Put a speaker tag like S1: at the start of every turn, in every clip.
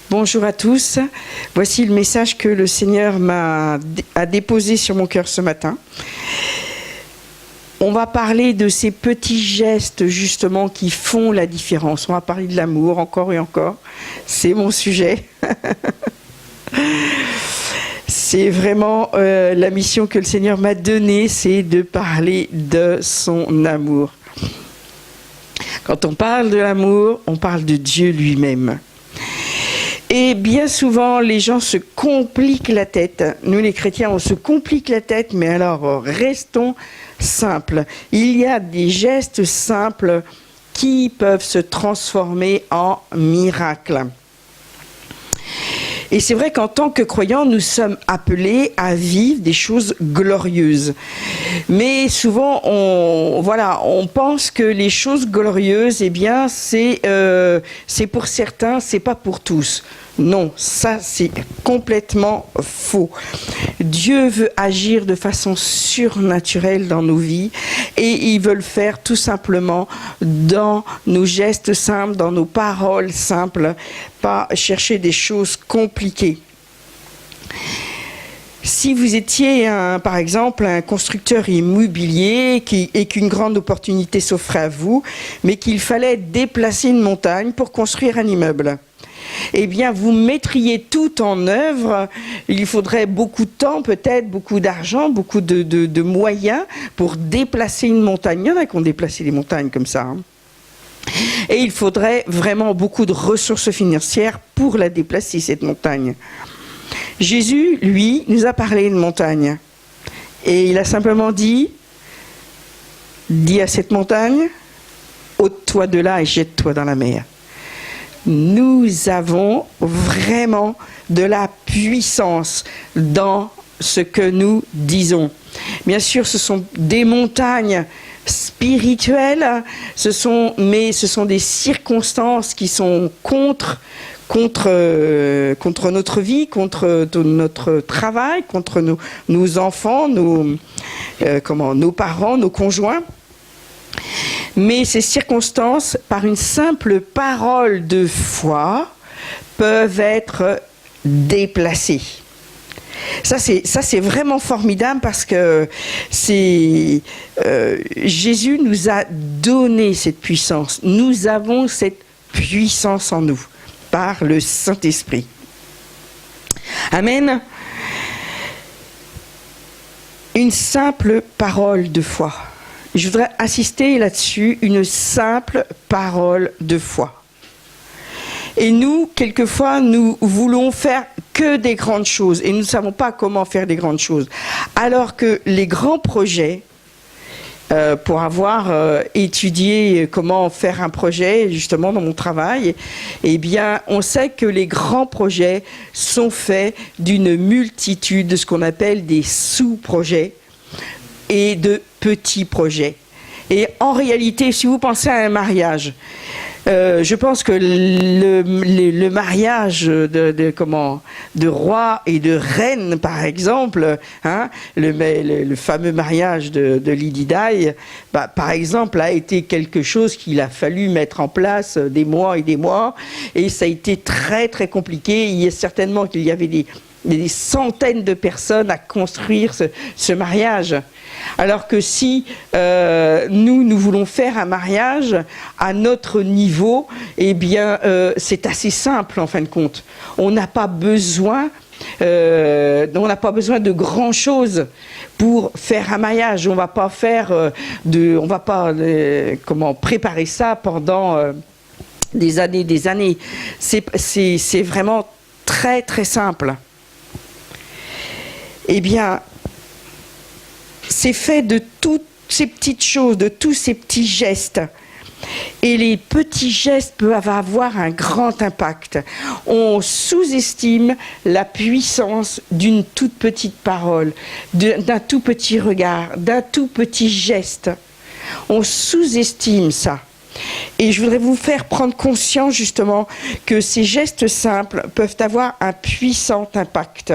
S1: Bonjour à tous. Voici le message que le Seigneur a déposé sur mon cœur ce matin. On va parler de ces petits gestes justement qui font la différence. On va parler de l'amour encore et encore. C'est mon sujet. C'est vraiment la mission que le Seigneur m'a donnée, c'est de parler de son amour. Quand on parle de l'amour, on parle de Dieu lui-même. Et bien souvent, les gens se compliquent la tête. Nous, les chrétiens, on se complique la tête, mais alors restons simples. Il y a des gestes simples qui peuvent se transformer en miracles. Et c'est vrai qu'en tant que croyants, nous sommes appelés à vivre des choses glorieuses. Mais souvent, on pense que les choses glorieuses, eh bien, c'est pour certains, c'est pas pour tous. Non, ça c'est complètement faux. Dieu veut agir de façon surnaturelle dans nos vies et il veut le faire tout simplement dans nos gestes simples, dans nos paroles simples, pas chercher des choses compliquées. Si vous étiez, par exemple, un constructeur immobilier et qu'une grande opportunité s'offrait à vous, mais qu'il fallait déplacer une montagne pour construire un immeuble, eh bien, vous mettriez tout en œuvre. Il faudrait beaucoup de temps, peut-être, beaucoup d'argent, beaucoup de moyens pour déplacer une montagne. Il y en a qui ont déplacé des montagnes comme ça. Et il faudrait vraiment beaucoup de ressources financières pour la déplacer, cette montagne. Jésus, lui, nous a parlé de montagne. Et il a simplement dit à cette montagne, ôte-toi de là et jette-toi dans la mer. Nous avons vraiment de la puissance dans ce que nous disons. Bien sûr, ce sont des montagnes spirituelles, mais ce sont des circonstances qui sont contre notre vie, contre notre travail, contre nos enfants, nos parents, nos conjoints. Mais ces circonstances, par une simple parole de foi, peuvent être déplacées. Ça c'est vraiment formidable parce que Jésus nous a donné cette puissance. Nous avons cette puissance en nous par le Saint-Esprit. Amen. Une simple parole de foi. Je voudrais insister là-dessus, une simple parole de foi. Et nous, quelquefois, nous voulons faire que des grandes choses et nous ne savons pas comment faire des grandes choses. Alors que les grands projets, pour avoir étudié comment faire un projet, justement, dans mon travail, eh bien, on sait que les grands projets sont faits d'une multitude de ce qu'on appelle des sous-projets et de petits projets. Et en réalité, si vous pensez à un mariage, je pense que le mariage de roi et de reine, par exemple, hein, le fameux mariage de Lady Di, par exemple, a été quelque chose qu'il a fallu mettre en place des mois et des mois, et ça a été très très compliqué. Il y a certainement qu'il y avait des centaines de personnes à construire ce mariage. Alors que si nous voulons faire un mariage à notre niveau, eh bien c'est assez simple en fin de compte. On n'a pas besoin de grand chose pour faire un mariage. On va pas préparer ça pendant des années. C'est vraiment très très simple. Eh bien, c'est fait de toutes ces petites choses, de tous ces petits gestes. Et les petits gestes peuvent avoir un grand impact. On sous-estime la puissance d'une toute petite parole, d'un tout petit regard, d'un tout petit geste. On sous-estime ça. Et je voudrais vous faire prendre conscience justement que ces gestes simples peuvent avoir un puissant impact.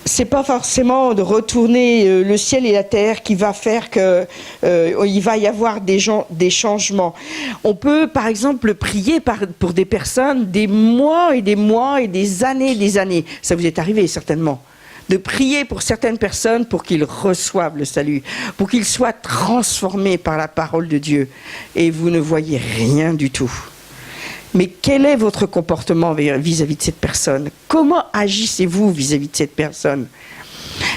S1: c'est pas forcément de retourner le ciel et la terre qui va faire que il va y avoir des changements. On peut, par exemple, prier pour des personnes des mois et des années. Ça vous est arrivé certainement. De prier pour certaines personnes pour qu'ils reçoivent le salut, pour qu'ils soient transformés par la parole de Dieu. Et vous ne voyez rien du tout. Mais quel est votre comportement vis-à-vis de cette personne? Comment agissez-vous vis-à-vis de cette personne?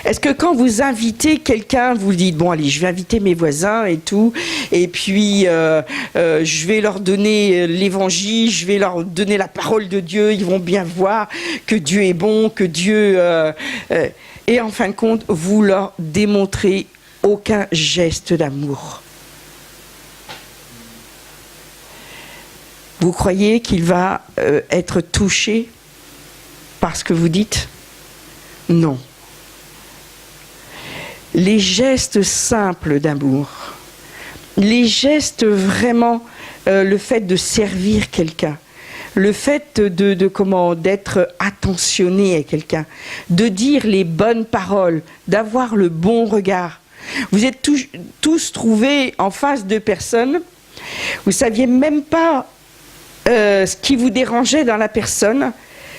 S1: Est-ce que quand vous invitez quelqu'un, vous dites, bon allez, je vais inviter mes voisins et tout, et puis je vais leur donner l'évangile, je vais leur donner la parole de Dieu, ils vont bien voir que Dieu est bon, que Dieu... et en fin de compte, vous leur démontrez aucun geste d'amour. Vous croyez qu'il va être touché par ce que vous dites? Non. Les gestes simples d'amour, les gestes vraiment, le fait de servir quelqu'un, le fait d'être attentionné à quelqu'un, de dire les bonnes paroles, d'avoir le bon regard. Vous êtes tous trouvés en face de personnes, vous ne saviez même pas ce qui vous dérangeait dans la personne.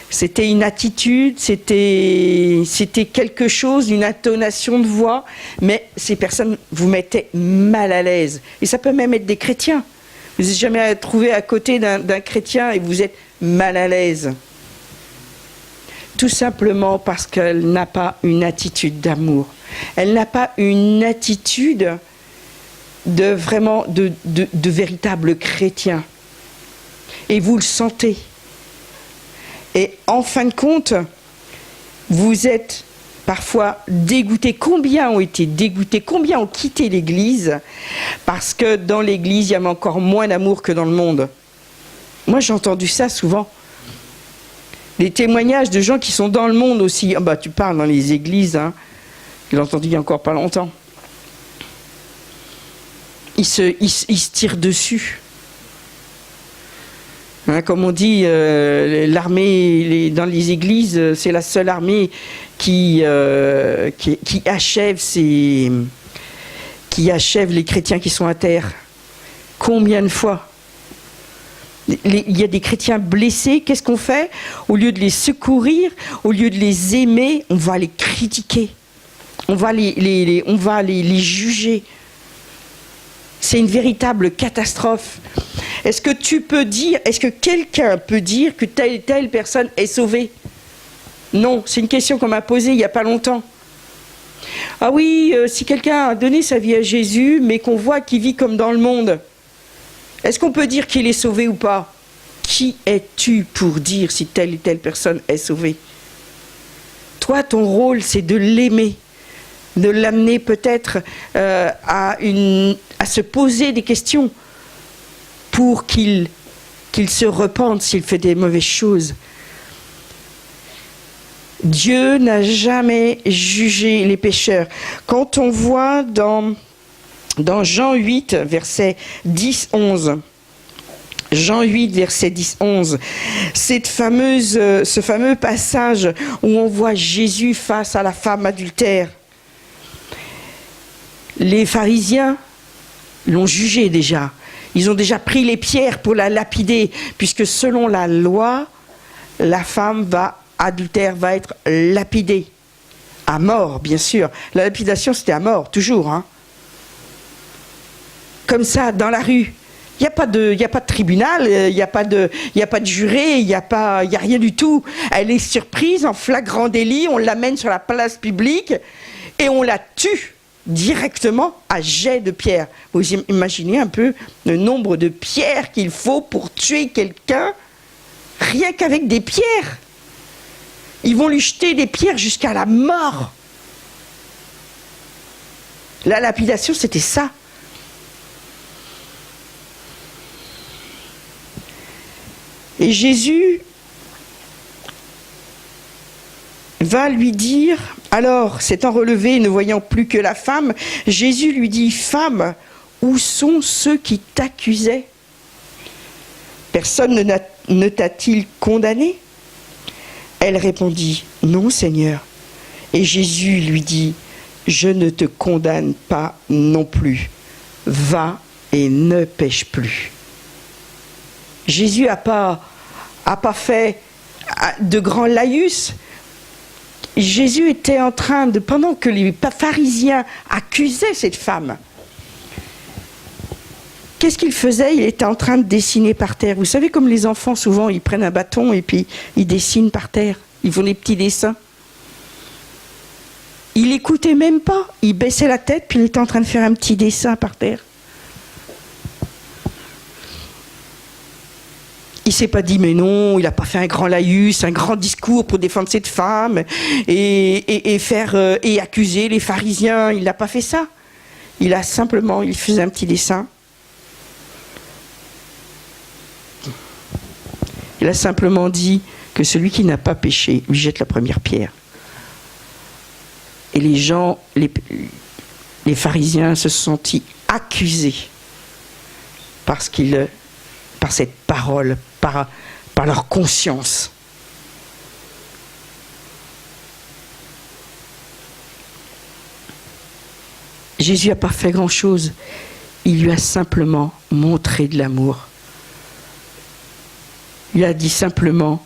S1: C'était une attitude, c'était quelque chose, une intonation de voix, mais ces personnes vous mettaient mal à l'aise. Et ça peut même être des chrétiens. Vous n'êtes jamais trouvé à côté d'un chrétien et vous êtes mal à l'aise. Tout simplement parce qu'elle n'a pas une attitude d'amour. Elle n'a pas une attitude de véritable chrétien. Et vous le sentez. Et en fin de compte, vous êtes parfois dégoûtés. Combien ont été dégoûtés? Combien ont quitté l'Église parce que dans l'Église, il y avait encore moins d'amour que dans le monde? Moi, j'ai entendu ça souvent. Les témoignages de gens qui sont dans le monde aussi. Ah bah, tu parles dans les églises, hein. Je l'ai entendu il n'y a encore pas longtemps. Ils se tirent dessus. Hein, comme on dit, l'armée dans les églises, c'est la seule armée qui achève les chrétiens qui sont à terre. Combien de fois? Il y a des chrétiens blessés, qu'est-ce qu'on fait? Au lieu de les secourir, au lieu de les aimer, on va les critiquer. On va les juger. C'est une véritable catastrophe. Est-ce que quelqu'un peut dire que telle et telle personne est sauvée? Non, c'est une question qu'on m'a posée il n'y a pas longtemps. Ah oui, si quelqu'un a donné sa vie à Jésus, mais qu'on voit qu'il vit comme dans le monde, est-ce qu'on peut dire qu'il est sauvé ou pas? Qui es-tu pour dire si telle et telle personne est sauvée? Toi, ton rôle, c'est de l'aimer, de l'amener peut-être à se poser des questions pour qu'il se repente s'il fait des mauvaises choses. Dieu n'a jamais jugé les pécheurs. Quand on voit dans Jean 8, verset 10-11, Jean 8, verset 10-11, ce fameux passage où on voit Jésus face à la femme adultère. Les pharisiens l'ont jugé déjà. Ils ont déjà pris les pierres pour la lapider, puisque selon la loi, la femme adultère va être lapidée. À mort, bien sûr. La lapidation, c'était à mort, toujours. Hein. Comme ça, dans la rue. Il n'y a pas de tribunal, il n'y a pas de juré, il n'y a rien du tout. Elle est surprise, en flagrant délit, on l'amène sur la place publique et on la tue directement à jet de pierre. Vous imaginez un peu le nombre de pierres qu'il faut pour tuer quelqu'un, rien qu'avec des pierres. Ils vont lui jeter des pierres jusqu'à la mort. La lapidation, c'était ça. Et Jésus va lui dire, alors, s'étant relevé, ne voyant plus que la femme, Jésus lui dit, « Femme, où sont ceux qui t'accusaient? Personne ne t'a-t-il condamné ?» Elle répondit, « Non, Seigneur. » Et Jésus lui dit, je ne te condamne pas non plus. Va et ne pêche plus. Jésus n'a pas fait de grands laïus. Jésus était en train de, pendant que les pharisiens accusaient cette femme, qu'est-ce qu'il faisait? Il était en train de dessiner par terre. Vous savez, comme les enfants, souvent, ils prennent un bâton et puis ils dessinent par terre. Ils font des petits dessins. Il n'écoutait même pas. Il baissait la tête, puis il était en train de faire un petit dessin par terre. Il ne s'est pas dit, mais non, il n'a pas fait un grand laïus, un grand discours pour défendre cette femme et accuser les pharisiens. Il n'a pas fait ça. Il faisait un petit dessin. Il a simplement dit que celui qui n'a pas péché lui jette la première pierre. Et les gens, les pharisiens se sont sentis accusés par cette parole, par leur conscience. Jésus n'a pas fait grand-chose. Il lui a simplement montré de l'amour. Il a dit simplement,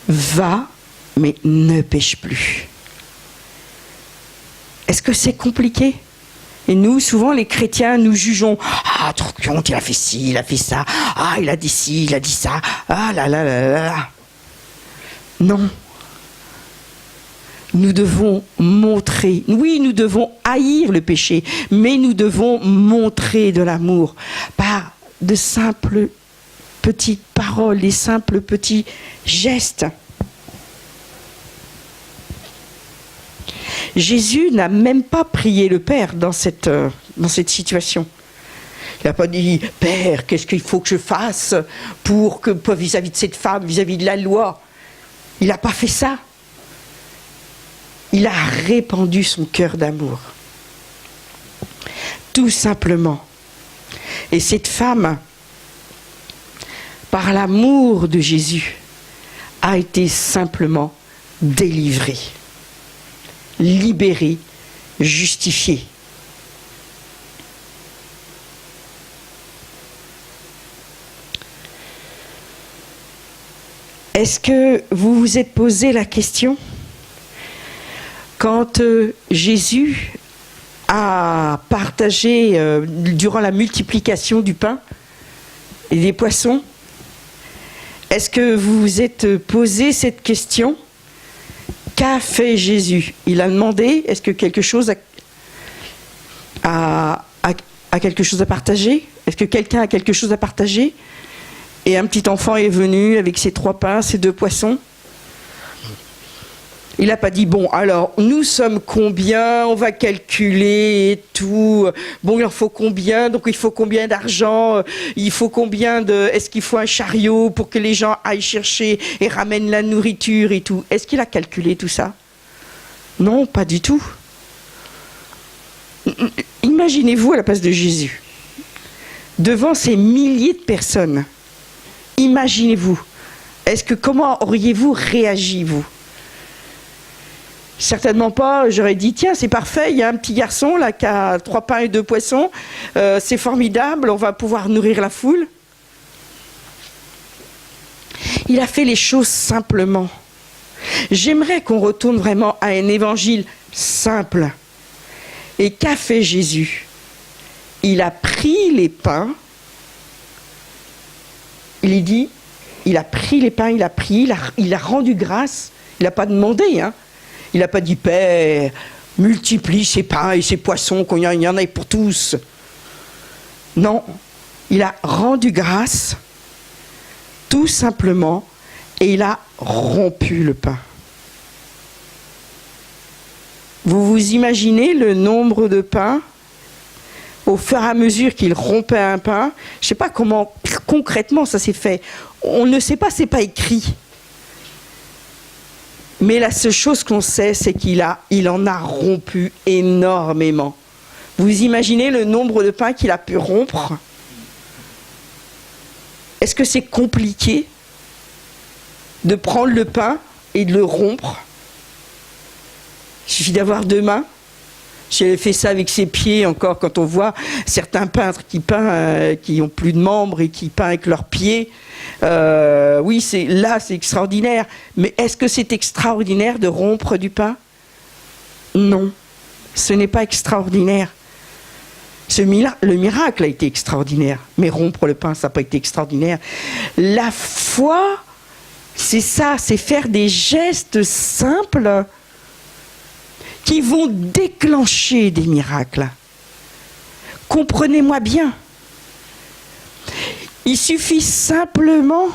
S1: va, mais ne pêche plus. Est-ce que c'est compliqué? Et nous, souvent, les chrétiens, nous jugeons. Ah, trop honte, il a fait ci, il a fait ça. Ah, il a dit ci, il a dit ça. Ah là là là là là. Non. Nous devons montrer. Oui, nous devons haïr le péché, mais nous devons montrer de l'amour par de simples petites paroles, des simples petits gestes. Jésus n'a même pas prié le Père dans cette situation. Il n'a pas dit, Père, qu'est-ce qu'il faut que je fasse pour vis-à-vis de cette femme, vis-à-vis de la loi. Il n'a pas fait ça. Il a répandu son cœur d'amour. Tout simplement. Et cette femme, par l'amour de Jésus, a été simplement délivrée, libérée, justifiée. Est-ce que vous vous êtes posé la question, quand Jésus a partagé durant la multiplication du pain et des poissons, est-ce que vous vous êtes posé cette question? Qu'a fait Jésus? Il a demandé, est-ce que quelque chose a quelque chose à partager? Est-ce que quelqu'un a quelque chose à partager? Et un petit enfant est venu avec ses 3 pains, ses 2 poissons. Il n'a pas dit, bon, alors, nous sommes combien? On va calculer et tout. Bon, il en faut combien? Donc, il faut combien d'argent? Il faut combien de... Est-ce qu'il faut un chariot pour que les gens aillent chercher et ramènent la nourriture et tout? Est-ce qu'il a calculé tout ça? Non, pas du tout. Imaginez-vous à la place de Jésus, devant ces milliers de personnes. Imaginez-vous. Comment auriez-vous réagi, vous? Certainement pas, j'aurais dit, tiens, c'est parfait, il y a un petit garçon là qui a 3 pains et 2 poissons, c'est formidable, on va pouvoir nourrir la foule. Il a fait les choses simplement. J'aimerais qu'on retourne vraiment à un évangile simple. Et qu'a fait Jésus? Il a pris les pains, il a pris les pains, il a rendu grâce, il n'a pas demandé, hein. Il n'a pas dit, Père, multiplie ces pains et ces poissons, qu'il y en ait pour tous. Non, il a rendu grâce, tout simplement, et il a rompu le pain. Vous vous imaginez le nombre de pains? Au fur et à mesure qu'il rompait un pain, je ne sais pas comment concrètement ça s'est fait. On ne sait pas, ce n'est pas écrit. Mais la seule chose qu'on sait, c'est qu'il en a rompu énormément. Vous imaginez le nombre de pains qu'il a pu rompre? Est-ce que c'est compliqué de prendre le pain et de le rompre? Il suffit d'avoir 2 mains. Si elle fait ça avec ses pieds, encore quand on voit certains peintres qui peignent, qui ont plus de membres et qui peignent avec leurs pieds, oui, c'est extraordinaire. Mais est-ce que c'est extraordinaire de rompre du pain? Non, ce n'est pas extraordinaire. Le miracle a été extraordinaire, mais rompre le pain, ça n'a pas été extraordinaire. La foi, c'est ça, c'est faire des gestes simples qui vont déclencher des miracles. Comprenez-moi bien. Il suffit simplement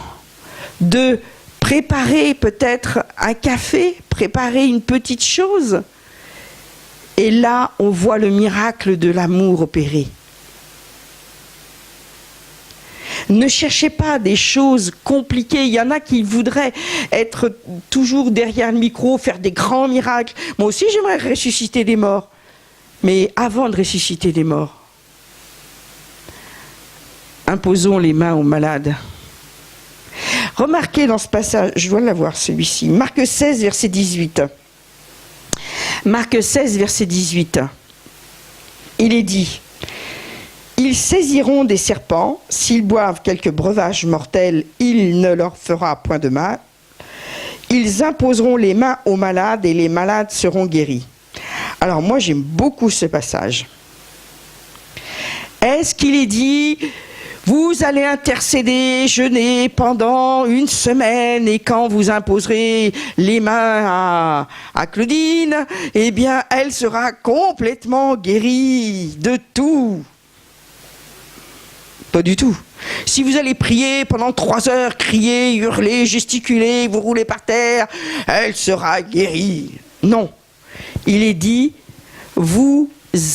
S1: de préparer peut-être un café, préparer une petite chose. Et là, on voit le miracle de l'amour opérer. Ne cherchez pas des choses compliquées. Il y en a qui voudraient être toujours derrière le micro, faire des grands miracles. Moi aussi, j'aimerais ressusciter des morts. Mais avant de ressusciter des morts, imposons les mains aux malades. Remarquez dans ce passage, je dois l'avoir celui-ci, Marc 16, verset 18. Marc 16, verset 18. Il est dit: ils saisiront des serpents, s'ils boivent quelques breuvages mortels, il ne leur fera point de mal. Ils imposeront les mains aux malades et les malades seront guéris. Alors moi j'aime beaucoup ce passage. Est-ce qu'il est dit: vous allez intercéder, jeûner pendant 1 semaine et quand vous imposerez les mains à Claudine, eh bien elle sera complètement guérie de tout? Pas du tout. Si vous allez prier pendant 3 heures, crier, hurler, gesticuler, vous rouler par terre, elle sera guérie. Non. Il est dit, vous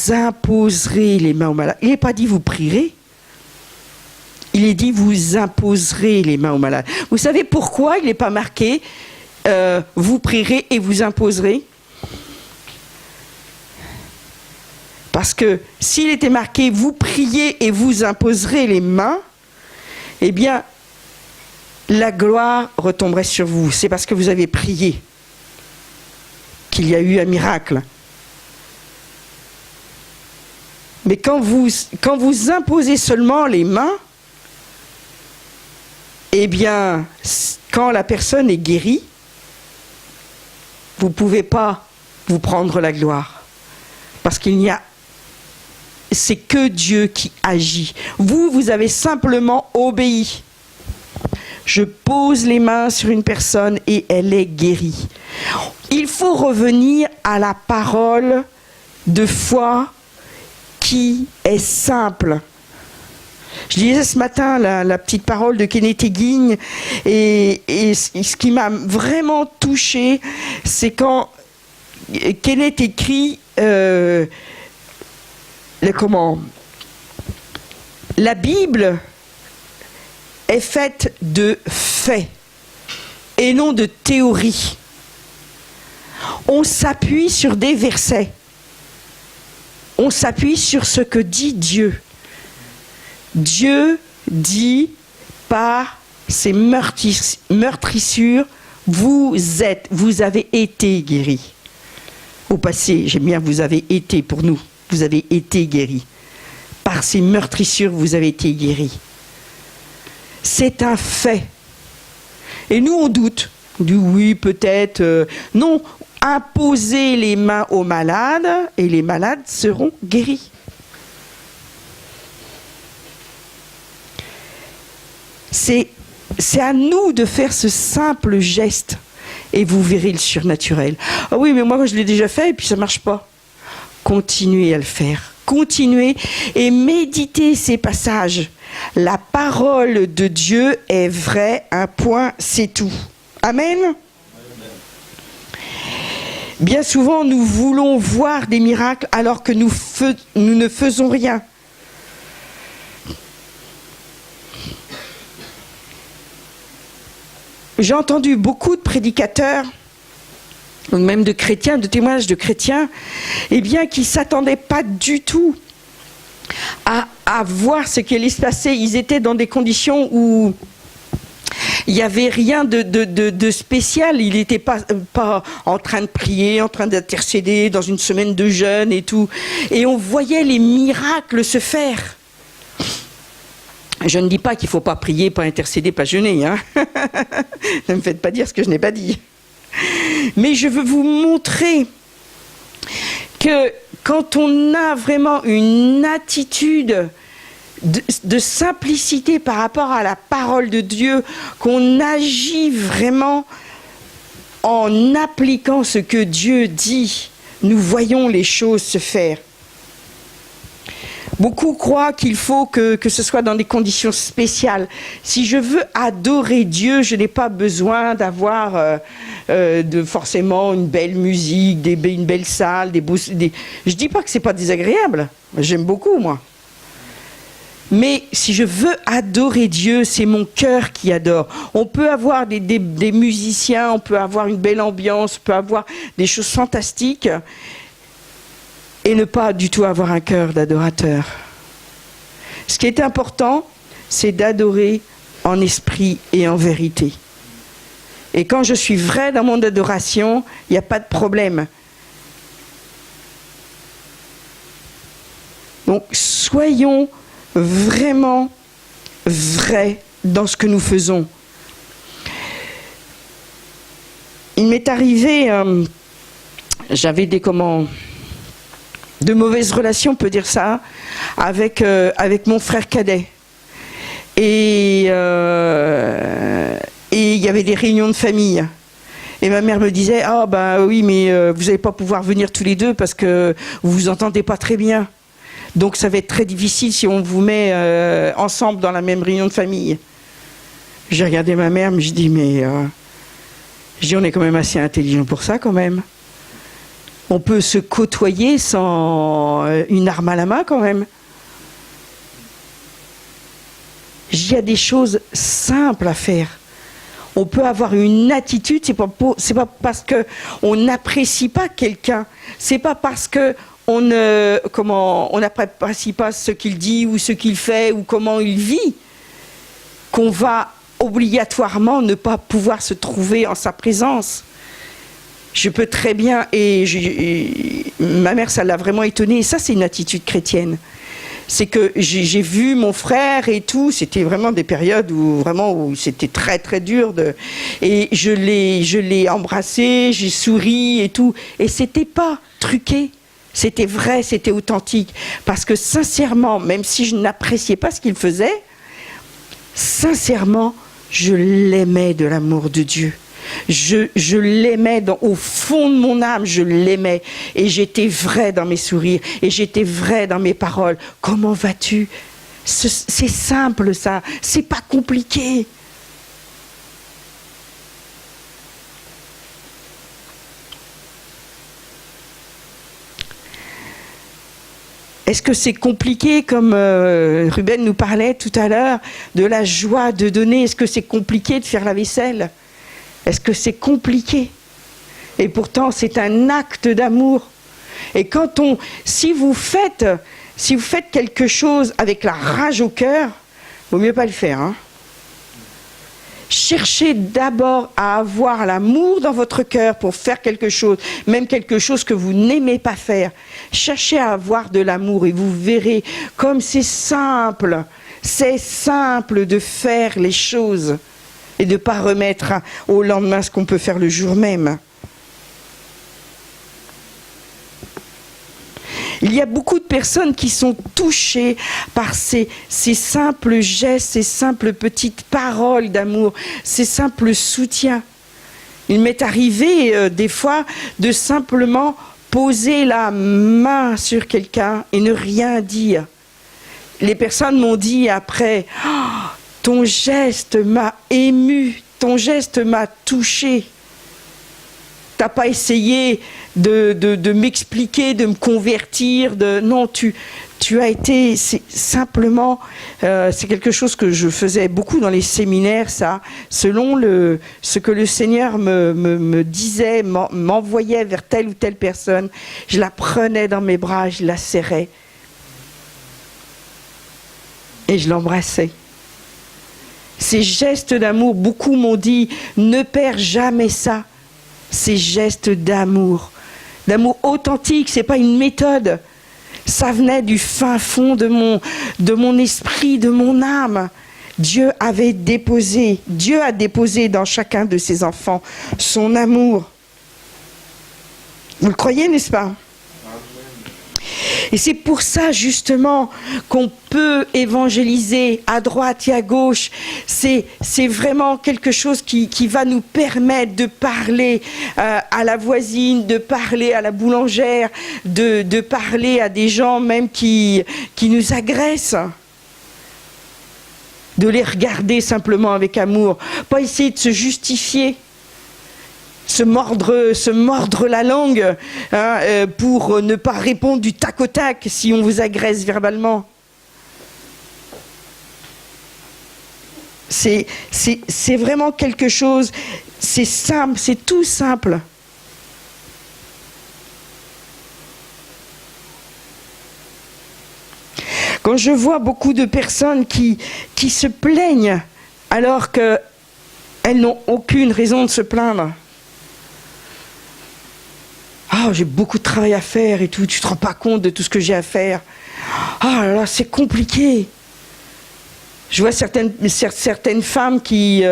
S1: imposerez les mains aux malades. Il n'est pas dit vous prierez. Il est dit vous imposerez les mains aux malades. Vous savez pourquoi il n'est pas marqué vous prierez et vous imposerez? Parce que s'il était marqué « vous priez et vous imposerez les mains », eh bien, la gloire retomberait sur vous. C'est parce que vous avez prié qu'il y a eu un miracle. Mais quand vous imposez seulement les mains, eh bien, quand la personne est guérie, vous ne pouvez pas vous prendre la gloire. Parce qu'il n'y a c'est que Dieu qui agit. Vous avez simplement obéi. Je pose les mains sur une personne et elle est guérie. Il faut revenir à la parole de foi qui est simple. Je lisais ce matin la petite parole de Kenneth Hagin et ce qui m'a vraiment touchée, c'est quand Kenneth écrit la Bible est faite de faits et non de théories. On s'appuie sur des versets. On s'appuie sur ce que dit Dieu. Dieu dit par ses meurtrissures, vous avez été guéris. Au passé, j'aime bien, vous avez été pour nous. Vous avez été guéris. Par ces meurtrissures, vous avez été guéris. C'est un fait. Et nous, on doute. On dit oui, peut-être. Non, imposez les mains aux malades et les malades seront guéris. C'est à nous de faire ce simple geste et vous verrez le surnaturel. Ah oui, mais moi, je l'ai déjà fait et puis ça ne marche pas. Continuez à le faire. Continuez et méditez ces passages. La parole de Dieu est vraie, un point, c'est tout. Amen. Bien souvent, nous voulons voir des miracles alors que nous ne faisons rien. J'ai entendu beaucoup de prédicateurs, ou même de chrétiens, de témoignages de chrétiens, eh bien, qui ne s'attendaient pas du tout à voir ce qui allait se passer. Ils étaient dans des conditions où Il n'y avait rien de spécial. Il n'était pas en train de prier, en train d'intercéder dans une semaine de jeûne et tout. Et on voyait les miracles se faire. Je ne dis pas qu'il ne faut pas prier, pas intercéder, pas jeûner. Hein. Ne me faites pas dire ce que je n'ai pas dit. Mais je veux vous montrer que quand on a vraiment une attitude de simplicité par rapport à la parole de Dieu, qu'on agit vraiment en appliquant ce que Dieu dit, nous voyons les choses se faire. Beaucoup croient qu'il faut que ce soit dans des conditions spéciales. Si je veux adorer Dieu, je n'ai pas besoin d'avoir forcément une belle musique, une belle salle, Je ne dis pas que ce n'est pas désagréable. J'aime beaucoup, moi. Mais si je veux adorer Dieu, c'est mon cœur qui adore. On peut avoir des musiciens, on peut avoir une belle ambiance, on peut avoir des choses fantastiques et ne pas du tout avoir un cœur d'adorateur. Ce qui est important, c'est d'adorer en esprit et en vérité. Et quand je suis vrai dans mon adoration, il n'y a pas de problème. Donc, soyons vraiment vrais dans ce que nous faisons. Il m'est arrivé, j'avais de mauvaises relations, on peut dire ça, avec mon frère cadet. Et il y avait des réunions de famille. Et ma mère me disait, ah bah oui, mais vous n'allez pas pouvoir venir tous les deux parce que vous vous entendez pas très bien. Donc ça va être très difficile si on vous met ensemble dans la même réunion de famille. J'ai regardé ma mère, mais je dis, on est quand même assez intelligent pour ça quand même. On peut se côtoyer sans une arme à la main quand même. Il y a des choses simples à faire. On peut avoir une attitude, c'est pas parce qu'on n'apprécie pas quelqu'un, c'est pas parce qu'on n'apprécie pas ce qu'il dit ou ce qu'il fait ou comment il vit qu'on va obligatoirement ne pas pouvoir se trouver en sa présence. Je peux très bien, ma mère, ça l'a vraiment étonnée, et ça c'est une attitude chrétienne. C'est que j'ai vu mon frère et tout, c'était vraiment des périodes où c'était très très dur, et je l'ai embrassé, j'ai souri et tout, et c'était pas truqué, c'était vrai, c'était authentique, parce que sincèrement, même si je n'appréciais pas ce qu'il faisait, sincèrement, je l'aimais de l'amour de Dieu. Je l'aimais au fond de mon âme, je l'aimais et j'étais vrai dans mes sourires et j'étais vrai dans mes paroles. Comment vas-tu? C'est simple ça, c'est pas compliqué. Est-ce que c'est compliqué, comme Ruben nous parlait tout à l'heure, de la joie de donner? Est-ce que c'est compliqué de faire la vaisselle? Est-ce que c'est compliqué? Et pourtant, c'est un acte d'amour. Et si vous faites quelque chose avec la rage au cœur, il vaut mieux pas le faire. Hein. Cherchez d'abord à avoir l'amour dans votre cœur pour faire quelque chose, même quelque chose que vous n'aimez pas faire. Cherchez à avoir de l'amour et vous verrez comme c'est simple de faire les choses. Et de ne pas remettre au lendemain ce qu'on peut faire le jour même. Il y a beaucoup de personnes qui sont touchées par ces simples gestes, ces simples petites paroles d'amour, ces simples soutiens. Il m'est arrivé des fois de simplement poser la main sur quelqu'un et ne rien dire. Les personnes m'ont dit après... Oh, ton geste m'a ému, ton geste m'a touché. T'as pas essayé de m'expliquer, de me convertir, non, tu as été, c'est simplement, c'est quelque chose que je faisais beaucoup dans les séminaires, ça, selon ce que le Seigneur me disait, m'envoyait vers telle ou telle personne, je la prenais dans mes bras, je la serrais et je l'embrassais. Ces gestes d'amour, beaucoup m'ont dit, ne perds jamais ça. Ces gestes d'amour authentique, c'est pas une méthode. Ça venait du fin fond de mon esprit, de mon âme. Dieu a déposé dans chacun de ses enfants son amour. Vous le croyez, n'est-ce pas ? Et c'est pour ça justement qu'on peut évangéliser à droite et à gauche. C'est vraiment quelque chose qui va nous permettre de parler à la voisine, de parler à la boulangère, de parler à des gens même qui nous agressent. De les regarder simplement avec amour, pas essayer de se justifier. Se mordre la langue pour ne pas répondre du tac au tac si on vous agresse verbalement. C'est vraiment quelque chose, c'est simple, c'est tout simple. Quand je vois beaucoup de personnes qui se plaignent alors qu'elles n'ont aucune raison de se plaindre. Ah, j'ai beaucoup de travail à faire et tout, tu te rends pas compte de tout ce que j'ai à faire. Ah là là, c'est compliqué. Je vois certaines femmes qui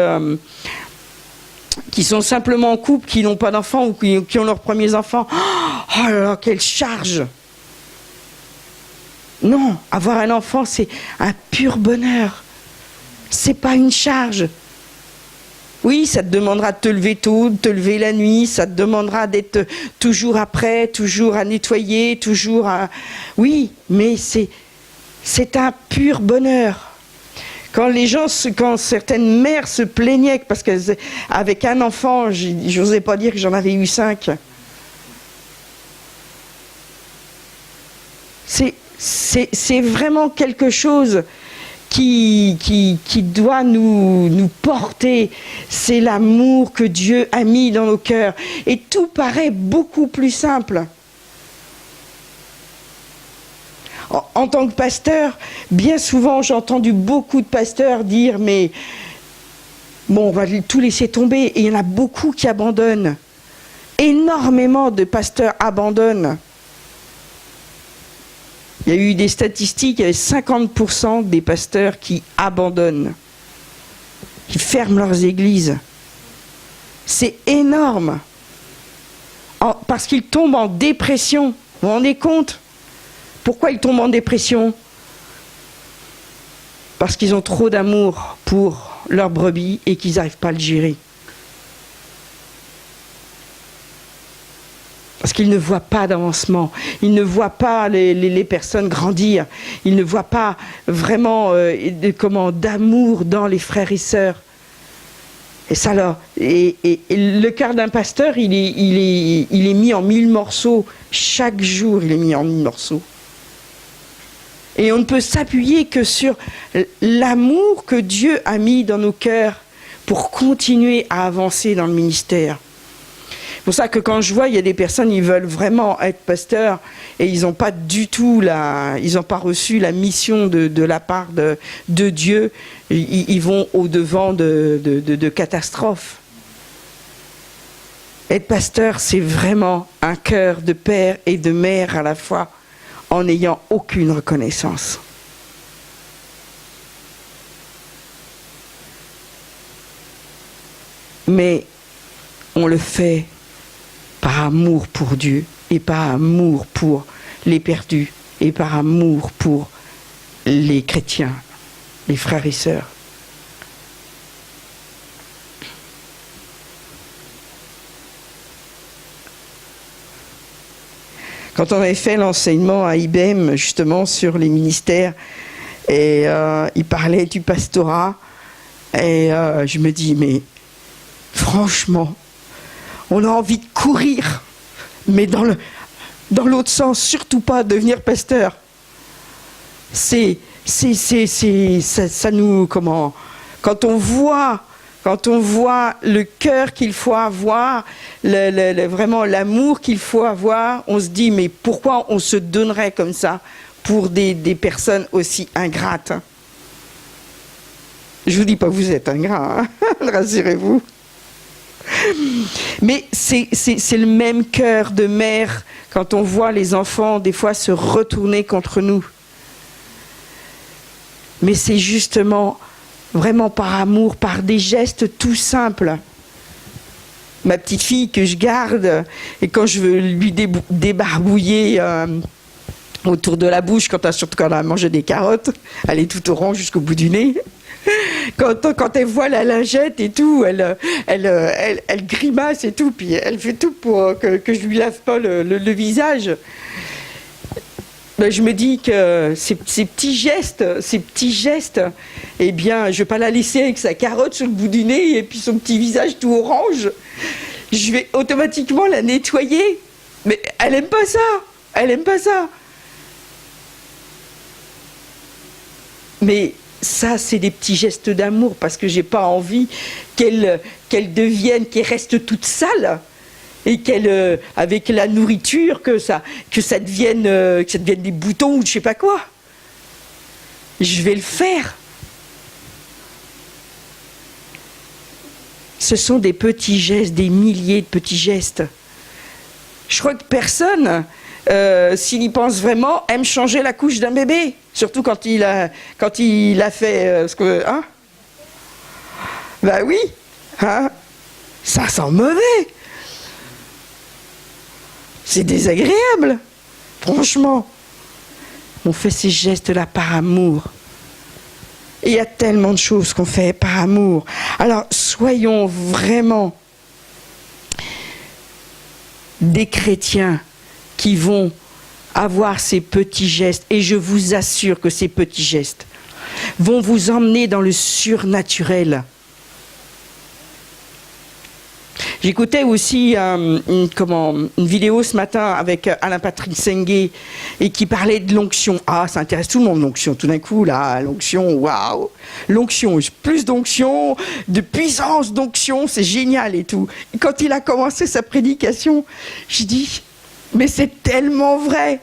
S1: sont simplement en couple, qui n'ont pas d'enfants ou qui ont leurs premiers enfants. Ah là là, quelle charge! Non, avoir un enfant, c'est un pur bonheur. C'est pas une charge. Oui, ça te demandera de te lever tôt, de te lever la nuit, ça te demandera d'être toujours après, toujours à nettoyer, toujours à... Oui, mais c'est un pur bonheur. Quand certaines mères se plaignaient, parce qu'avec un enfant, j'osais pas dire que j'en avais eu 5. C'est vraiment quelque chose qui doit nous porter. C'est l'amour que Dieu a mis dans nos cœurs. Et tout paraît beaucoup plus simple. En tant que pasteur, bien souvent j'ai entendu beaucoup de pasteurs dire mais bon, on va tout laisser tomber. Et il y en a beaucoup qui abandonnent. Énormément de pasteurs abandonnent. Il y a eu des statistiques, il y avait 50% des pasteurs qui abandonnent, qui ferment leurs églises. C'est énorme. Parce qu'ils tombent en dépression. Vous vous rendez compte ? Pourquoi ils tombent en dépression ? Parce qu'ils ont trop d'amour pour leur brebis et qu'ils n'arrivent pas à le gérer. Parce qu'ils ne voient pas d'avancement, ils ne voient pas les personnes grandir, ils ne voient pas vraiment d'amour dans les frères et sœurs. Et ça là, et le cœur d'un pasteur, il est mis en 1000 morceaux. Chaque jour, il est mis en 1000 morceaux. Et on ne peut s'appuyer que sur l'amour que Dieu a mis dans nos cœurs pour continuer à avancer dans le ministère. C'est pour ça que quand je vois, il y a des personnes, ils veulent vraiment être pasteurs et ils n'ont pas du tout ils n'ont pas reçu la mission de la part de Dieu. Ils vont au-devant de catastrophes. Être pasteur, c'est vraiment un cœur de père et de mère à la fois, en n'ayant aucune reconnaissance. Mais on le fait par amour pour Dieu et par amour pour les perdus et par amour pour les chrétiens, les frères et sœurs. Quand on avait fait l'enseignement à IBM justement sur les ministères et il parlait du pastorat et je me dis mais franchement on a envie de courir, mais dans l'autre sens, surtout pas devenir pasteur. Ça nous, quand on voit le cœur qu'il faut avoir, vraiment l'amour qu'il faut avoir, on se dit, mais pourquoi on se donnerait comme ça pour des personnes aussi ingrates ? Je vous dis pas que vous êtes ingrat, hein. Rassurez-vous. Mais c'est le même cœur de mère quand on voit les enfants des fois se retourner contre nous. Mais c'est justement vraiment par amour, par des gestes tout simples. Ma petite fille que je garde, et quand je veux lui débarbouiller autour de la bouche, surtout quand elle a mangé des carottes, elle est toute orange jusqu'au bout du nez. Quand elle voit la lingette et tout, elle grimace et tout, puis elle fait tout pour que je lui lave pas le visage. Ben, je me dis que ces petits gestes, eh bien, je vais pas la laisser avec sa carotte sur le bout du nez et puis son petit visage tout orange. Je vais automatiquement la nettoyer. Mais elle aime pas ça. Elle aime pas ça. Mais ça, c'est des petits gestes d'amour parce que j'ai pas envie qu'elle reste toute sale. Et qu'elle, avec la nourriture, que ça devienne des boutons ou je sais pas quoi. Je vais le faire. Ce sont des petits gestes, des milliers de petits gestes. Je crois que personne, s'il y pense vraiment, aime changer la couche d'un bébé. Surtout quand il a fait ce que... Hein? Ben oui, hein? Ça sent mauvais. C'est désagréable, franchement. On fait ces gestes-là par amour. Et il y a tellement de choses qu'on fait par amour. Alors, soyons vraiment des chrétiens qui vont avoir ces petits gestes. Et je vous assure que ces petits gestes vont vous emmener dans le surnaturel. J'écoutais aussi une vidéo ce matin avec Alain-Patrick Senguet et qui parlait de l'onction. Ah, ça intéresse tout le monde, l'onction. Tout d'un coup, là, l'onction, waouh! L'onction, plus d'onction, de puissance d'onction, c'est génial et tout. Et quand il a commencé sa prédication, je dis, mais c'est tellement vrai!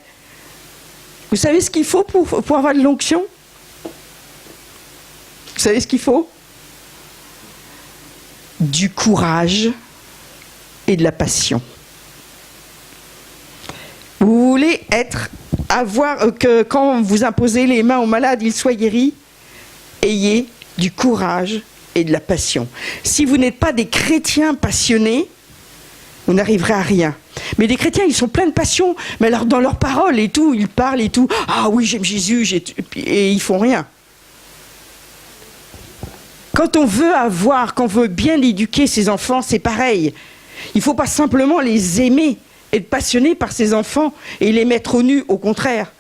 S1: Vous savez ce qu'il faut pour avoir de l'onction? Vous savez ce qu'il faut? Du courage et de la passion. Vous voulez que quand vous imposez les mains aux malades, ils soient guéris? Ayez du courage et de la passion. Si vous n'êtes pas des chrétiens passionnés, vous n'arriverez à rien. Mais les chrétiens, ils sont pleins de passion, mais alors dans leurs paroles et tout, ils parlent et tout. Ah oui, j'aime Jésus, et ils font rien. Quand on veut bien éduquer ses enfants, c'est pareil. Il ne faut pas simplement les aimer, être passionné par ses enfants et les mettre au nu, au contraire.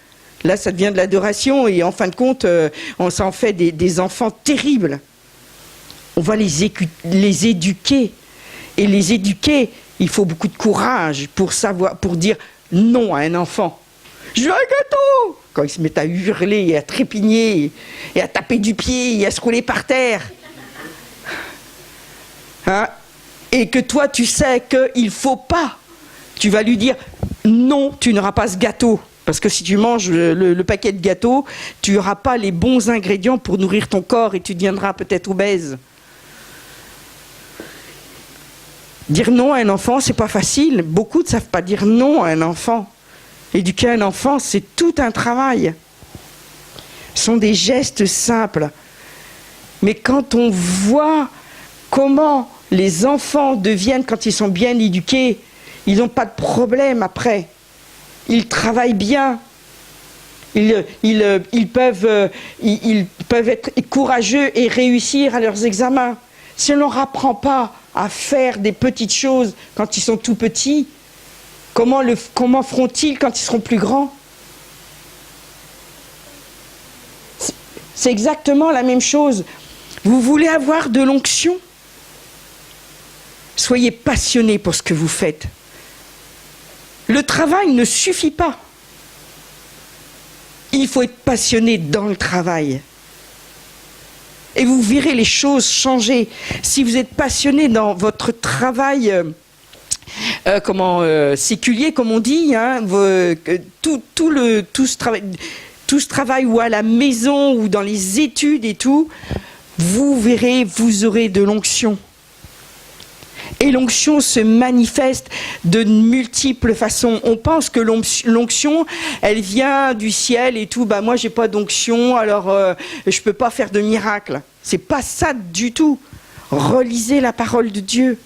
S1: Là, ça devient de l'adoration et en fin de compte, on s'en fait des enfants terribles. On va les éduquer. Et les éduquer, il faut beaucoup de courage pour dire non à un enfant. Je veux un gâteau! Quand ils se mettent à hurler et à trépigner et à taper du pied et à se rouler par terre. Hein? Et que toi tu sais qu'il ne faut pas, tu vas lui dire non, tu n'auras pas ce gâteau, parce que si tu manges le paquet de gâteaux, tu n'auras pas les bons ingrédients pour nourrir ton corps et tu deviendras peut-être obèse. Dire non à un enfant, c'est pas facile. Beaucoup ne savent pas dire non à un enfant. Éduquer un enfant, c'est tout un travail. Ce sont des gestes simples. Mais quand on voit comment les enfants deviennent, quand ils sont bien éduqués, ils n'ont pas de problème après. Ils travaillent bien. Ils peuvent être courageux et réussir à leurs examens. Si on ne leur apprend pas à faire des petites choses quand ils sont tout petits, comment feront-ils quand ils seront plus grands? C'est exactement la même chose. Vous voulez avoir de l'onction? Soyez passionnés pour ce que vous faites. Le travail ne suffit pas. Il faut être passionné dans le travail. Et vous verrez les choses changer. Si vous êtes passionné dans votre travail séculier, comme on dit, hein, tout ce travail ou à la maison ou dans les études et tout, vous verrez, vous aurez de l'onction. Et l'onction se manifeste de multiples façons. On pense que l'onction, elle vient du ciel et tout. Bah moi, j'ai pas d'onction, alors je peux pas faire de miracle. C'est pas ça du tout. Relisez la parole de Dieu.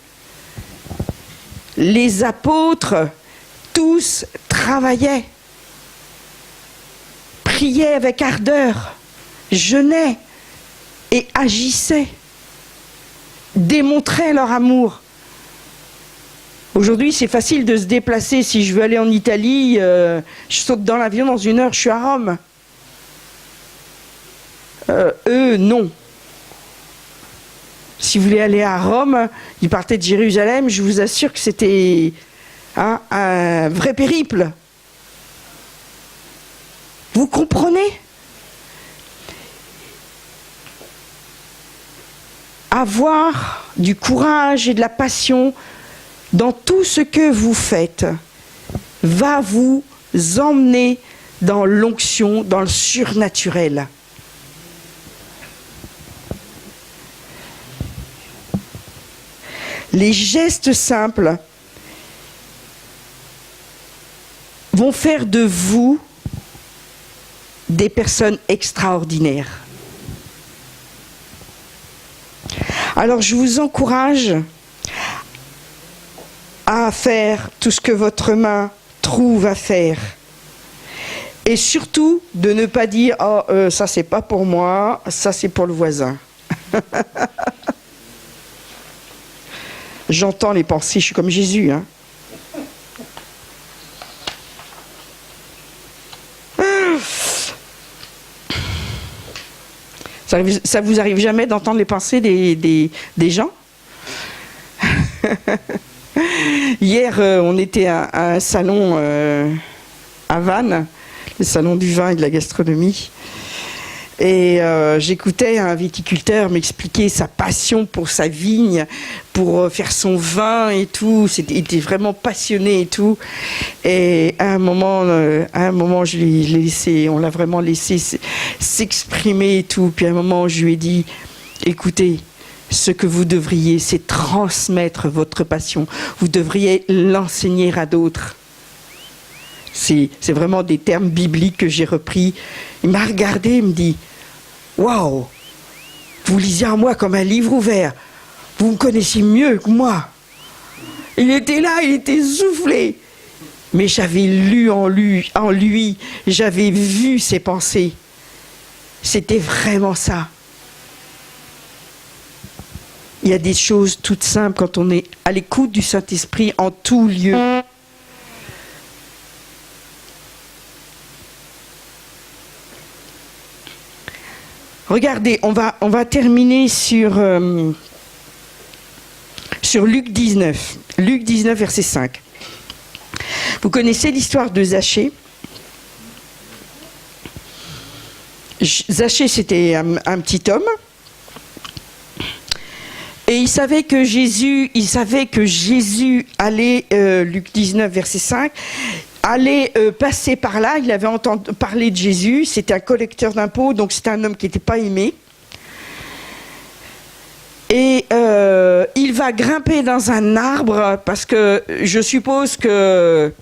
S1: Les apôtres, tous travaillaient, priaient avec ardeur, jeûnaient et agissaient, démontraient leur amour. Aujourd'hui, c'est facile de se déplacer. Si je veux aller en Italie, je saute dans l'avion, dans 1 heure, je suis à Rome. Eux, non. Si vous voulez aller à Rome, ils partaient de Jérusalem, je vous assure que c'était un vrai périple. Vous comprenez ? Avoir du courage et de la passion dans tout ce que vous faites va vous emmener dans l'onction, dans le surnaturel. Les gestes simples vont faire de vous des personnes extraordinaires. Alors je vous encourage à faire tout ce que votre main trouve à faire. Et surtout, de ne pas dire « Oh, ça c'est pas pour moi, ça c'est pour le voisin. » J'entends les pensées, je suis comme Jésus. Hein. Ça vous arrive jamais d'entendre les pensées des gens ? Hier, on était à un salon à Vannes, le salon du vin et de la gastronomie. Et j'écoutais un viticulteur m'expliquer sa passion pour sa vigne, pour faire son vin et tout. Il était vraiment passionné et tout. Et à un moment, je l'ai laissé, on l'a vraiment laissé s'exprimer et tout. Puis à un moment, je lui ai dit, écoutez, ce que vous devriez, c'est transmettre votre passion. Vous devriez l'enseigner à d'autres. C'est vraiment des termes bibliques que j'ai repris. Il m'a regardé, il me dit « Waouh, vous lisez en moi comme un livre ouvert. Vous me connaissez mieux que moi. » Il était là, il était soufflé. Mais j'avais lu en lui, j'avais vu ses pensées. C'était vraiment ça. Il y a des choses toutes simples quand on est à l'écoute du Saint-Esprit en tout lieu. Regardez, on va terminer sur Luc 19. Luc 19, verset 5. Vous connaissez l'histoire de Zachée. Zachée, c'était un petit homme. Et il savait que Jésus allait, Luc 19, verset 5, allait passer par là. Il avait entendu parler de Jésus. C'était un collecteur d'impôts, donc c'était un homme qui n'était pas aimé. Et il va grimper dans un arbre parce que je suppose que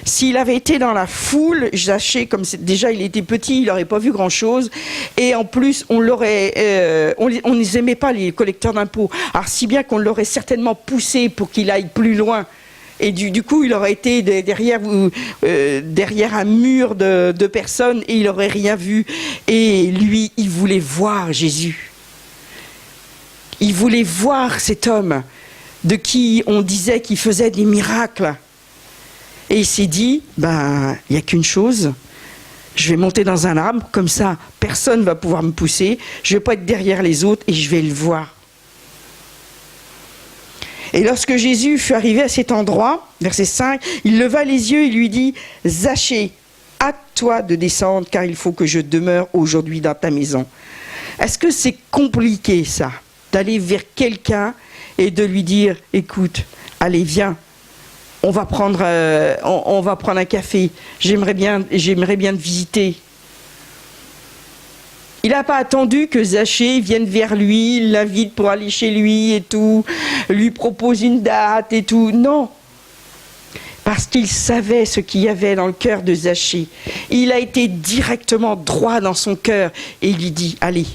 S1: s'il avait été dans la foule, Zachée, comme déjà il était petit, il n'aurait pas vu grand-chose. Et en plus, on ne les aimait pas, les collecteurs d'impôts. Alors si bien qu'on l'aurait certainement poussé pour qu'il aille plus loin. Et du coup, il aurait été derrière un mur de personnes et il n'aurait rien vu. Et lui, il voulait voir Jésus. Il voulait voir cet homme de qui on disait qu'il faisait des miracles. Et il s'est dit, il n'y a qu'une chose, je vais monter dans un arbre, comme ça, personne ne va pouvoir me pousser, je ne vais pas être derrière les autres et je vais le voir. Et lorsque Jésus fut arrivé à cet endroit, verset 5, il leva les yeux et lui dit, « Zachée, hâte-toi de descendre, car il faut que je demeure aujourd'hui dans ta maison. » Est-ce que c'est compliqué, ça, d'aller vers quelqu'un et de lui dire, « Écoute, allez, viens, on va prendre un café, j'aimerais bien te visiter. » Il n'a pas attendu que Zachée vienne vers lui, l'invite pour aller chez lui et tout, lui propose une date et tout. Non. Parce qu'il savait ce qu'il y avait dans le cœur de Zachée. Il a été directement droit dans son cœur et il lui dit, allez,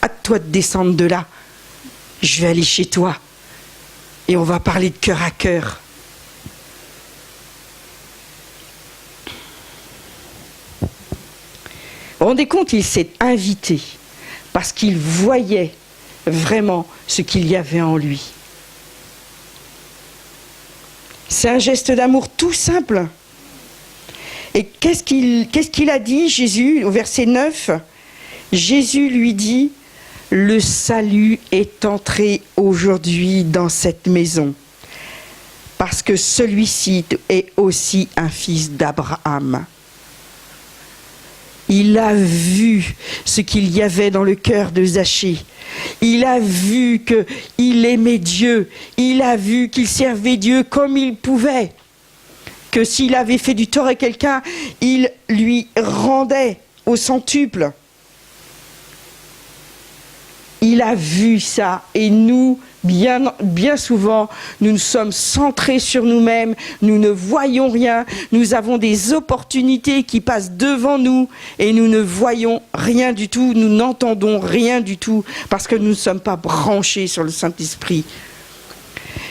S1: hâte-toi de descendre de là. Je vais aller chez toi et on va parler de cœur à cœur. Vous vous rendez compte, il s'est invité parce qu'il voyait vraiment ce qu'il y avait en lui. C'est un geste d'amour tout simple. Et qu'est-ce qu'il a dit, Jésus, au verset 9 ? Jésus lui dit, « Le salut est entré aujourd'hui dans cette maison, parce que celui-ci est aussi un fils d'Abraham. » Il a vu ce qu'il y avait dans le cœur de Zachée. Il a vu qu'il aimait Dieu. Il a vu qu'il servait Dieu comme il pouvait. Que s'il avait fait du tort à quelqu'un, il lui rendait au centuple. Il a vu ça. Et nous, bien souvent, nous sommes centrés sur nous-mêmes, nous ne voyons rien, nous avons des opportunités qui passent devant nous et nous ne voyons rien du tout, nous n'entendons rien du tout parce que nous ne sommes pas branchés sur le Saint-Esprit.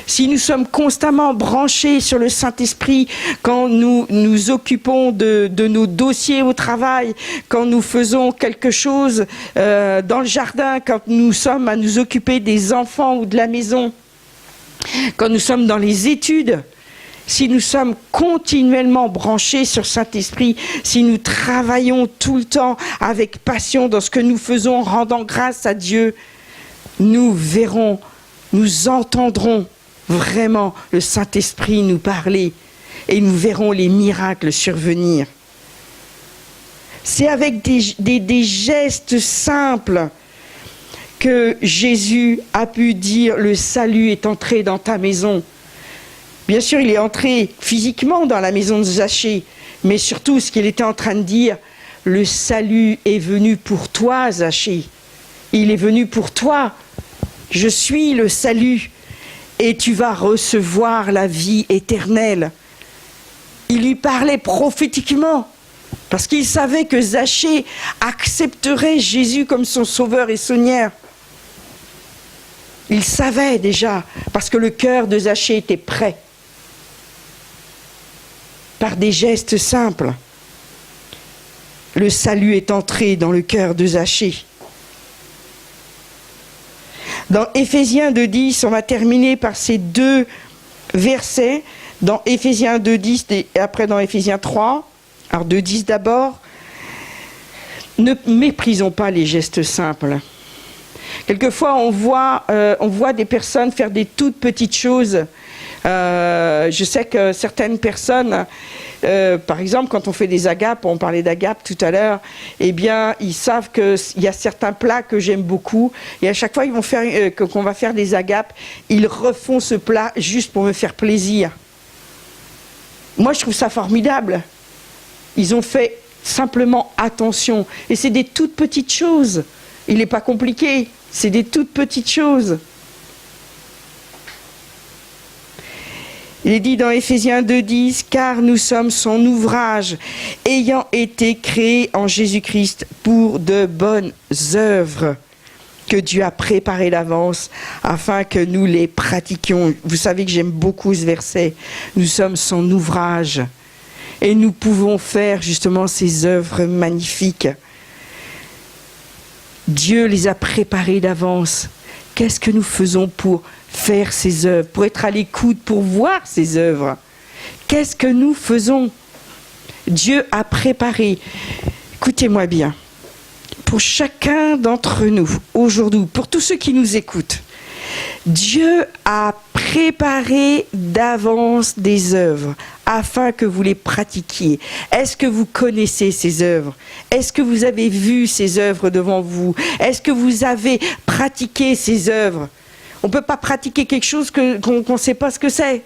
S1: Si nous sommes constamment branchés sur le Saint-Esprit, quand nous nous occupons de nos dossiers au travail, quand nous faisons quelque chose dans le jardin, quand nous sommes à nous occuper des enfants ou de la maison, quand nous sommes dans les études, si nous sommes continuellement branchés sur Saint-Esprit, si nous travaillons tout le temps avec passion dans ce que nous faisons, en rendant grâce à Dieu, nous verrons, nous entendrons vraiment le Saint-Esprit nous parler et nous verrons les miracles survenir. C'est avec des gestes simples que Jésus a pu dire « Le salut est entré dans ta maison ». Bien sûr, il est entré physiquement dans la maison de Zachée, mais surtout ce qu'il était en train de dire « Le salut est venu pour toi, Zachée. Il est venu pour toi. Je suis le salut. Et tu vas recevoir la vie éternelle. » Il lui parlait prophétiquement, parce qu'il savait que Zachée accepterait Jésus comme son sauveur et Seigneur. Il savait déjà, parce que le cœur de Zachée était prêt. Par des gestes simples, le salut est entré dans le cœur de Zachée. Dans Éphésiens 2.10, on va terminer par ces deux versets. Dans Éphésiens 2.10 et après dans Éphésiens 3. Alors 2.10 d'abord. Ne méprisons pas les gestes simples. Quelquefois, on voit des personnes faire des toutes petites choses. Je sais que certaines personnes, par exemple, quand on fait des agapes, on parlait d'agapes tout à l'heure, eh bien, ils savent qu'il y a certains plats que j'aime beaucoup, et à chaque fois qu'on va faire des agapes, ils refont ce plat juste pour me faire plaisir. Moi, je trouve ça formidable. Ils ont fait simplement attention, et c'est des toutes petites choses. Il n'est pas compliqué, c'est des toutes petites choses. Il est dit dans Éphésiens 2.10, « Car nous sommes son ouvrage, ayant été créés en Jésus-Christ pour de bonnes œuvres que Dieu a préparées d'avance afin que nous les pratiquions. » Vous savez que j'aime beaucoup ce verset. Nous sommes son ouvrage et nous pouvons faire justement ces œuvres magnifiques. Dieu les a préparées d'avance. Qu'est-ce que nous faisons pour faire ces œuvres, pour être à l'écoute, pour voir ces œuvres? Qu'est-ce que nous faisons? Dieu a préparé. Écoutez-moi bien. Pour chacun d'entre nous, aujourd'hui, pour tous ceux qui nous écoutent, Dieu a préparé d'avance des œuvres afin que vous les pratiquiez. Est-ce que vous connaissez ces œuvres? Est-ce que vous avez vu ces œuvres devant vous? Est-ce que vous avez pratiqué ces œuvres? On ne peut pas pratiquer quelque chose qu'on ne sait pas ce que c'est.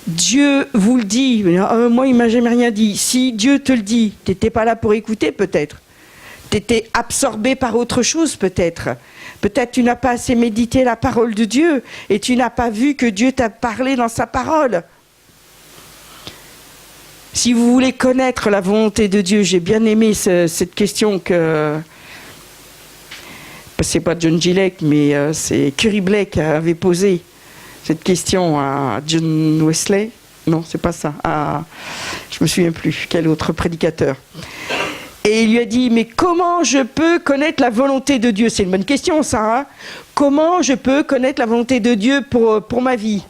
S1: Dieu vous le dit. Moi, il m'a jamais rien dit. Si Dieu te le dit, tu n'étais pas là pour écouter peut-être. Tu étais absorbé par autre chose peut-être. Peut-être tu n'as pas assez médité la parole de Dieu et tu n'as pas vu que Dieu t'a parlé dans sa parole. Si vous voulez connaître la volonté de Dieu, j'ai bien aimé cette question que... C'est pas John Gillette, mais c'est Curry Blake qui avait posée cette question à John Wesley. Non, c'est pas ça. Je me souviens plus. Quel autre prédicateur? Et il lui a dit, mais comment je peux connaître la volonté de Dieu? C'est une bonne question, ça. Hein? Comment je peux connaître la volonté de Dieu pour ma vie?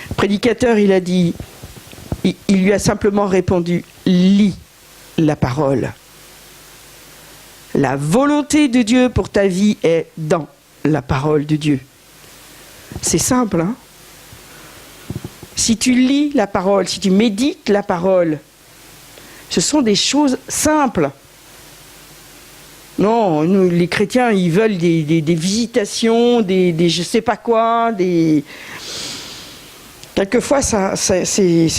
S1: Le prédicateur, il a dit, il lui a simplement répondu, lis la parole. La volonté de Dieu pour ta vie est dans la parole de Dieu. C'est simple, hein? Si tu lis la parole, si tu médites la parole, ce sont des choses simples. Non, nous, les chrétiens, ils veulent des visitations, des je sais pas quoi, Quelquefois, c'est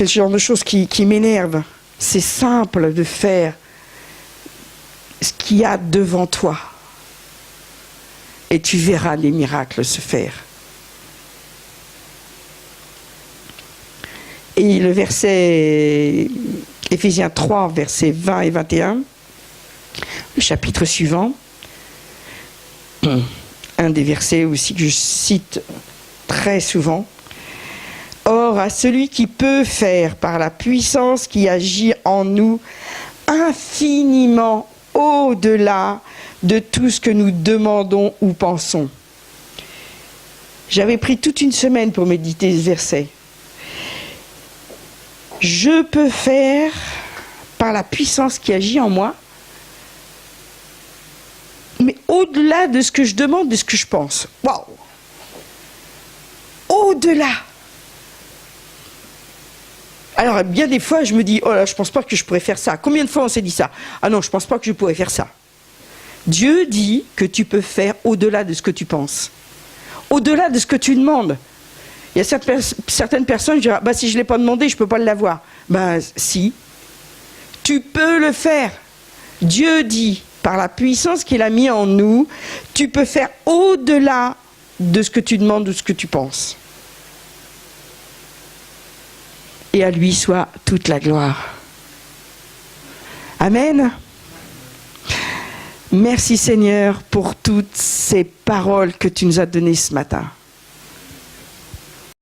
S1: le genre de choses qui m'énervent. C'est simple de faire ce qu'il y a devant toi. Et tu verras les miracles se faire. Et le verset Éphésiens 3, versets 20 et 21, le chapitre suivant, un des versets aussi que je cite très souvent. Or, à celui qui peut faire par la puissance qui agit en nous infiniment au-delà de tout ce que nous demandons ou pensons. J'avais pris toute une semaine pour méditer ce verset. Je peux faire par la puissance qui agit en moi, mais au-delà de ce que je demande, de ce que je pense. Waouh! Au-delà. Alors, bien des fois, je me dis, oh là, je pense pas que je pourrais faire ça. Combien de fois on s'est dit ça? Ah non, je pense pas que je pourrais faire ça. Dieu dit que tu peux faire au-delà de ce que tu penses. Au-delà de ce que tu demandes. Il y a certaines personnes qui disent, bah, si je ne l'ai pas demandé, je ne peux pas l'avoir. Ben, si. Tu peux le faire. Dieu dit, par la puissance qu'il a mis en nous, tu peux faire au-delà de ce que tu demandes ou ce que tu penses. Et à lui soit toute la gloire. Amen. Merci Seigneur pour toutes ces paroles que tu nous as données ce matin.